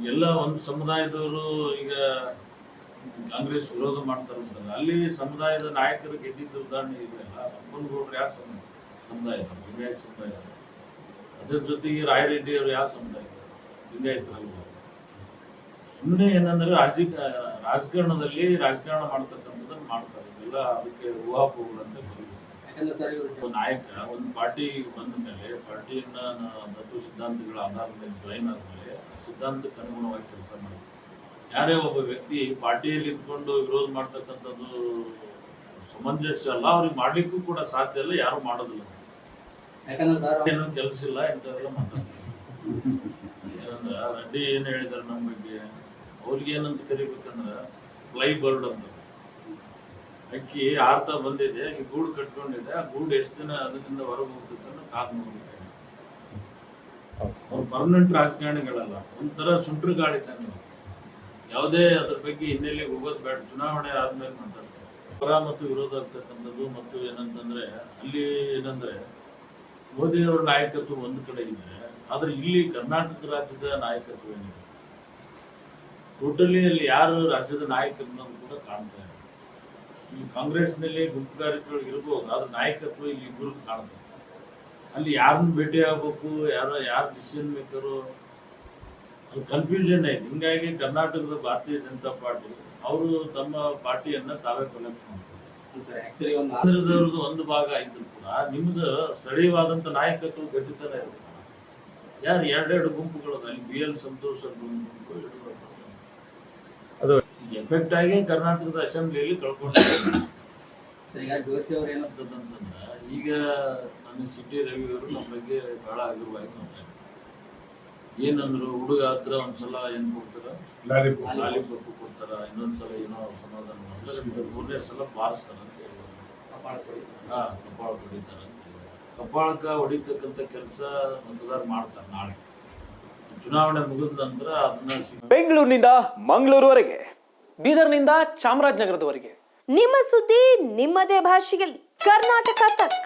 ಎಲ್ಲ ಒಂದು ಸಮುದಾಯದವರು ಈಗ ಕಾಂಗ್ರೆಸ್ ವಿರೋಧ ಮಾಡ್ತಾರೆ ಅಂತಲ್ಲ, ಅಲ್ಲಿ ಸಮುದಾಯದ ನಾಯಕರು ಗೆದ್ದಿದ್ದ ಉದಾಹರಣೆ ಇದೆಯಲ್ಲ. ಅಪ್ಪನಗೌಡರು ಯಾವ ಸಮುದಾಯ ಲಿಂಗಾಯತ ಸಮುದಾಯ. ಅದ್ರ ಜೊತೆಗೆ ರಾಯರೆಡ್ಡಿ ಅವರು ಯಾವ ಸಮುದಾಯ ಲಿಂಗಾಯತರಲ್ವ. ಸುಮ್ಮನೆ ಏನಂದ್ರೆ ರಾಜಕಾರಣದಲ್ಲಿ ರಾಜಕಾರಣ ಮಾಡ್ತಕ್ಕಂಥದ್ದನ್ನು ಮಾಡ್ತಾರೆ. ಎಲ್ಲ ಅದಕ್ಕೆ ಊಹಾಪೋಹಗಳು ಅಂತ ಕರೀತಾರೆ. ನಾಯಕ ಒಂದು ಪಾರ್ಟಿ ಬಂದ ಮೇಲೆ ಪಾರ್ಟಿಯನ್ನ ತತ್ವ ಸಿದ್ಧಾಂತಗಳ ಆಧಾರದ ಮೇಲೆ ಜಾಯಿನ್ ಆದ್ಮೇಲೆ ಸಿದ್ಧಾಂತಕ್ಕೆ ಅನುಗುಣವಾಗಿ ಕೆಲಸ ಮಾಡ್ತಾರೆ. ಯಾರೇ ಒಬ್ಬ ವ್ಯಕ್ತಿ ಪಾರ್ಟಿಯಲ್ಲಿ ಇದ್ಕೊಂಡು ವಿರೋಧ ಮಾಡ್ತಕ್ಕಂಥದ್ದು ಸಮಂಜಸ ಅಲ್ಲ, ಅವ್ರಿಗೆ ಮಾಡ್ಲಿಕ್ಕೂ ಕೂಡ ಸಾಧ್ಯ ಇಲ್ಲ, ಯಾರು ಮಾಡೋದಿಲ್ಲ. ಏನು ಕೆಲಸ ಇಲ್ಲ ಇಂಥವೆಲ್ಲ ಮಾತಾಡ್ತಾರೆ. ಏನಂದ್ರ ರೆಡ್ಡಿ ಏನ್ ಹೇಳಿದಾರೆ ನಮ್ಮ ಬಗ್ಗೆ, ಅವ್ರಿಗೆ ಏನಂತ ಕರಿಬೇಕಂದ್ರ ಫ್ಲೈ ಬರ್ಡ್ ಅಂತ. ಅಕ್ಕಿ ಆರ್ತಾ ಬಂದಿದೆ, ಅಲ್ಲಿ ಗೂಡು ಕಟ್ಕೊಂಡಿದೆ, ಆ ಗೂಡು ಎಷ್ಟು ದಿನ ಅದರಿಂದ ಹೊರಗೆ ಹೋಗ್ತಕ್ಕಂಥ ಕಾದ್ ನೋಡ್ಬೇಕು. ಅವ್ರು ಪರ್ಮನೆಂಟ್ ರಾಜಕಾರಣಿಗಳಲ್ಲ, ಒಂಥರ ಸುಂಟ್ರ ಗಾಳಿ ತಂಗ. ಯಾವುದೇ ಅದ್ರ ಬಗ್ಗೆ ಹಿನ್ನೆಲೆ ಹೋಗೋದು ಬೇಡ. ಚುನಾವಣೆ ಆದ್ಮೇಲೆ ಮಾತಾಡ್ತಾರೆ. ಪರ ಮತ್ತು ವಿರೋಧ ಆಗ್ತಕ್ಕಂಥದ್ದು. ಮತ್ತು ಏನಂತಂದ್ರೆ ಅಲ್ಲಿ ಏನಂದ್ರೆ ಮೋದಿ ಅವರ ನಾಯಕತ್ವ ಒಂದು ಕಡೆ ಇದೆ, ಆದ್ರೆ ಇಲ್ಲಿ ಕರ್ನಾಟಕ ರಾಜ್ಯದ ನಾಯಕತ್ವ ಏನಿದೆ ಟೋಟಲಿ ಅಲ್ಲಿ ಯಾರು ರಾಜ್ಯದ ನಾಯಕರನ್ನ ಕೂಡ ಕಾಣ್ತಾ ಇದೆ. ಈ ಕಾಂಗ್ರೆಸ್ನಲ್ಲಿ ಗುಂಪುಗಾರಿಕೆಗಳು ಇರ್ಬೋದು, ಆದ್ರೆ ನಾಯಕತ್ವ ಇಲ್ಲಿ ಇಬ್ಬರು ಕಾಣ್ತಾರೆ. ಅಲ್ಲಿ ಯಾರನ್ನ ಭೇಟಿ ಆಗ್ಬೇಕು, ಯಾರು ಡಿಸಿಷನ್ ಮೇಕರು, ಅದು ಕನ್ಫ್ಯೂಷನ್ ಐತೆ. ಹಿಂಗಾಗಿ ಕರ್ನಾಟಕದ ಭಾರತೀಯ ಜನತಾ ಪಾರ್ಟಿ ಅವರು ತಮ್ಮ ಪಾರ್ಟಿಯನ್ನ ತಾವೇ ಕೊಲೆಕ್ಟ್ ಮಾಡ್ತಾರೆ. ಕೇಂದ್ರದವ್ರದ್ದು ಒಂದು ಭಾಗ ಇದ್ರು ಕೂಡ ನಿಮ್ದು ಸ್ಥಳೀಯವಾದಂತ ನಾಯಕತ್ವ ಗಟ್ಟಿತನ ಇರುತ್ತೆ. ಯಾರು ಎರಡೆರಡು ಗುಂಪುಗಳು, ಅಲ್ಲಿ BL ಸಂತೋಷ್ ಗುಂಪು ಅದು ಎಫೆಕ್ಟ್ ಆಗಿ ಕರ್ನಾಟಕದ ಅಸೆಂಬ್ಲಿಯಲ್ಲಿ ಕಳ್ಕೊಂಡಿದ್ದಾರೆ. ಏನಂತಂದ್ರೆ ಈಗ ನನ್ನ ಸಿಟಿ ರವಿ ಅವರು ನಮ್ಮ ಬಗ್ಗೆ ಬಹಳ ಅಗರವಾಗಿ ಮಾತಾಡ್ತಾರೆ. ಏನಂದ್ರು, ಹುಡುಗ ಹತ್ರ ಒಂದ್ಸಲ ಏನ್ ಕೊಡ್ತಾರ, ಲಾಲಿಪಾಪ್ ಕೊಡ್ತಾರ, ಇನ್ನೊಂದ್ಸಲ ಏನೋ ಸಮಾಧಾನ ಮಾಡ್ತಾರೆ, ಮೂರನೇ ಸಲ ಬಾರಿಸ್ತಾರ ಅಂತ ಹೇಳಿದ್ರು. ಕಪಾಳ ಹೊಡಿತಾರ ಅಂತ ಹೇಳಿದ್ರು. ಕಪಾಳಕ್ಕ ಹೊಡಿತಕ್ಕಂಥ ಕೆಲಸ ಮತದಾರ ಮಾಡ್ತಾರೆ. ನಾಳೆ ಚುನಾವಣೆ ಮುಗಿದ ನಂತರ ಅದನ್ನ ಬೆಂಗಳೂರಿನಿಂದ ಮಂಗಳೂರುವರೆಗೆ, ಬೀದರ್ನಿಂದ ಚಾಮರಾಜನಗರದವರೆಗೆ ನಿಮ್ಮ ಸುದ್ದಿ ನಿಮ್ಮದೇ ಭಾಷೆಯಲ್ಲಿ ಕರ್ನಾಟಕ ತಕ್.